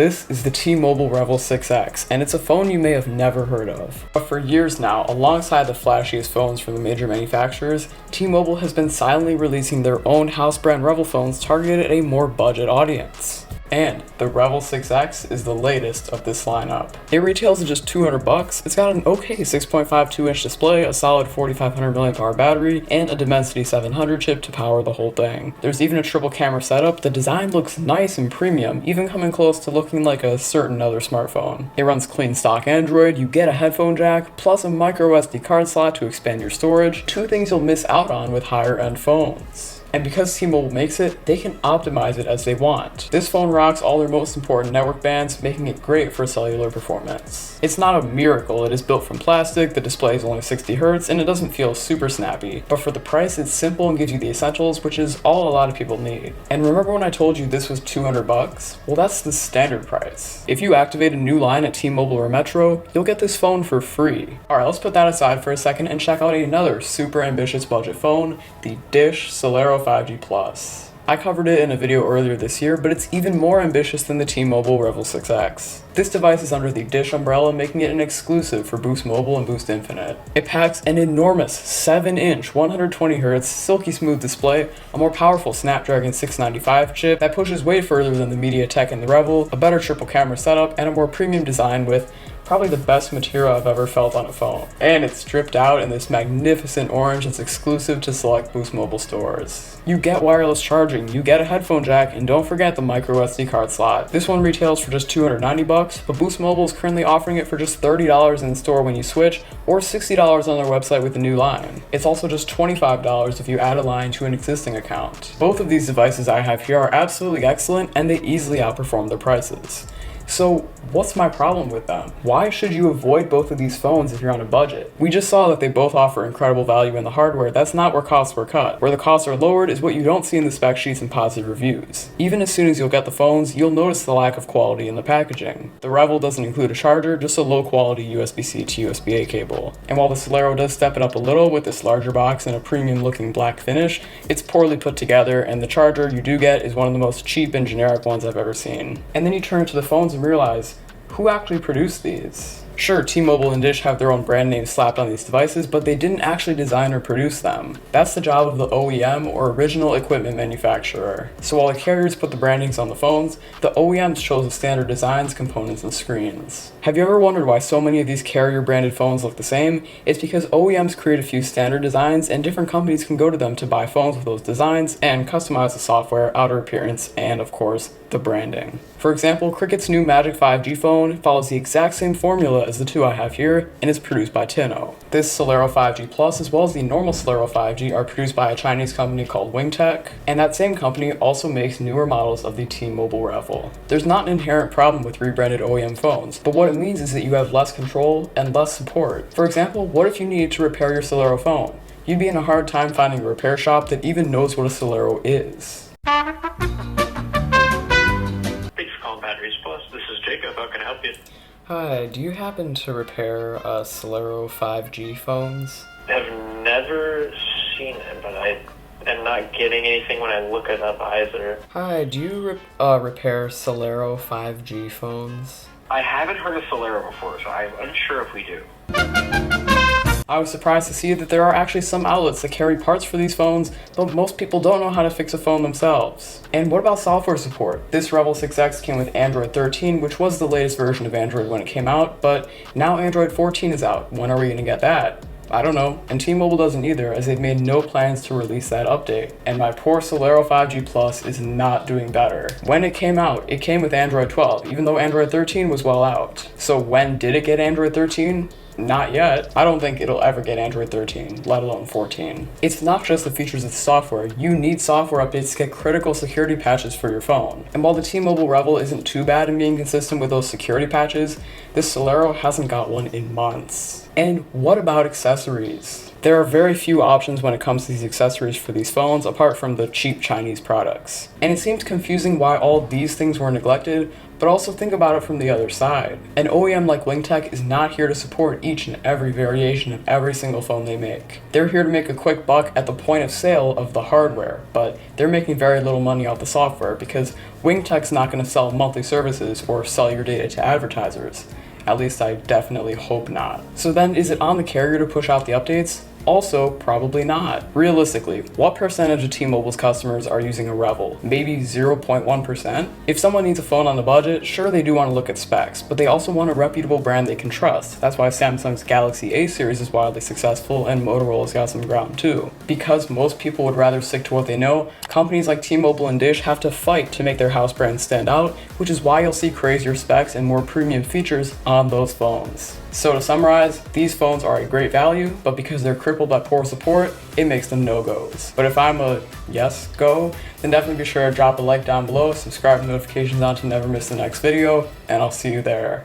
This is the T-Mobile Revel 6X, and it's a phone you may have never heard of. But for years now, alongside the flashiest phones from the major manufacturers, T-Mobile has been silently releasing their own house brand Revel phones targeted at a more budget audience. And the Revel 6X is the latest of this lineup. It retails at just $200. It's got an okay 6.52-inch display, a solid 4500 mAh battery, and a Dimensity 700 chip to power the whole thing. There's even a triple camera setup. The design looks nice and premium, even coming close to looking like a certain other smartphone. It runs clean stock Android, you get a headphone jack, plus a micro SD card slot to expand your storage, two things you'll miss out on with higher end phones. And because T-Mobile makes it, they can optimize it as they want. This phone rocks all their most important network bands, making it great for cellular performance. It's not a miracle, it is built from plastic, the display is only 60 Hz, and it doesn't feel super snappy. But for the price, it's simple and gives you the essentials, which is all a lot of people need. And remember when I told you this was $200? Well, that's the standard price. If you activate a new line at T-Mobile or Metro, you'll get this phone for free. Alright, let's put that aside for a second and check out another super ambitious budget phone, the Dish Celero 5G Plus. I covered it in a video earlier this year, but it's even more ambitious than the T-Mobile Revel 6X. This device is under the Dish umbrella, making it an exclusive for Boost Mobile and Boost Infinite. It packs an enormous 7-inch 120Hz silky smooth display, a more powerful Snapdragon 695 chip that pushes way further than the MediaTek and the Revel, a better triple camera setup, and a more premium design with probably the best material I've ever felt on a phone. And it's stripped out in this magnificent orange that's exclusive to select Boost Mobile stores. You get wireless charging, you get a headphone jack, and don't forget the micro SD card slot. This one retails for just $290, but Boost Mobile is currently offering it for just $30 in store when you switch, or $60 on their website with the new line. It's also just $25 if you add a line to an existing account. Both of these devices I have here are absolutely excellent, and they easily outperform their prices. So what's my problem with them? Why should you avoid both of these phones if you're on a budget? We just saw that they both offer incredible value in the hardware. That's not where costs were cut. Where the costs are lowered is what you don't see in the spec sheets and positive reviews. Even as soon as you'll get the phones, you'll notice the lack of quality in the packaging. The Revel doesn't include a charger, just a low quality USB-C to USB-A cable. And while the Celero does step it up a little with this larger box and a premium looking black finish, it's poorly put together, and the charger you do get is one of the most cheap and generic ones I've ever seen. And then you turn to the phones and realize, who actually produced these? Sure, T-Mobile and Dish have their own brand names slapped on these devices, but they didn't actually design or produce them. That's the job of the OEM, or original equipment manufacturer. So while the carriers put the brandings on the phones, the OEMs chose the standard designs, components, and screens. Have you ever wondered why so many of these carrier branded phones look the same? It's because OEMs create a few standard designs, and different companies can go to them to buy phones with those designs and customize the software, outer appearance, and of course, the branding. For example, Cricket's new Magic 5G phone follows the exact same formula as the two I have here, and is produced by Tinno. This Celero 5G Plus, as well as the normal Celero 5G, are produced by a Chinese company called Wingtech, and that same company also makes newer models of the T-Mobile Revel. There's not an inherent problem with rebranded OEM phones, but what it means is that you have less control and less support. For example, what if you needed to repair your Celero phone? You'd be in a hard time finding a repair shop that even knows what a Celero is. How can I help you? Hi, do you happen to repair Celero 5G phones? I've never seen it, but I am not getting anything when I look it up either. Hi, do you repair Celero 5G phones? I haven't heard of Celero before, so I'm unsure if we do. I was surprised to see that there are actually some outlets that carry parts for these phones, but most people don't know how to fix a phone themselves. And what about software support? This Revel 6X came with Android 13, which was the latest version of Android when it came out, but now Android 14 is out. When are we going to get that? I don't know, and T-Mobile doesn't either, as they've made no plans to release that update. And my poor Celero 5G Plus is not doing better. When it came out, it came with Android 12, even though Android 13 was well out. So when did it get Android 13? Not yet. I don't think it'll ever get Android 13, let alone 14. It's not just the features of the software. You need software updates to get critical security patches for your phone. And while the T-Mobile Revel isn't too bad in being consistent with those security patches, this Celero hasn't got one in months. And what about accessories? There are very few options when it comes to these accessories for these phones apart from the cheap Chinese products. And it seems confusing why all these things were neglected, but also think about it from the other side. An OEM like Wingtech is not here to support each and every variation of every single phone they make. They're here to make a quick buck at the point of sale of the hardware, but they're making very little money off the software because Wingtech's not going to sell monthly services or sell your data to advertisers. At least I definitely hope not. So then is it on the carrier to push out the updates? Also, probably not. Realistically, what percentage of T-Mobile's customers are using a Revel? Maybe 0.1%? If someone needs a phone on a budget, sure they do want to look at specs, but they also want a reputable brand they can trust. That's why Samsung's Galaxy A series is wildly successful and Motorola's got some ground too. Because most people would rather stick to what they know, companies like T-Mobile and Dish have to fight to make their house brands stand out, which is why you'll see crazier specs and more premium features on those phones. So to summarize, these phones are a great value, but because they're crippled by poor support, it makes them no-goes. But if I'm a yes go, then definitely be sure to drop a like down below, subscribe with notifications on to never miss the next video, and I'll see you there.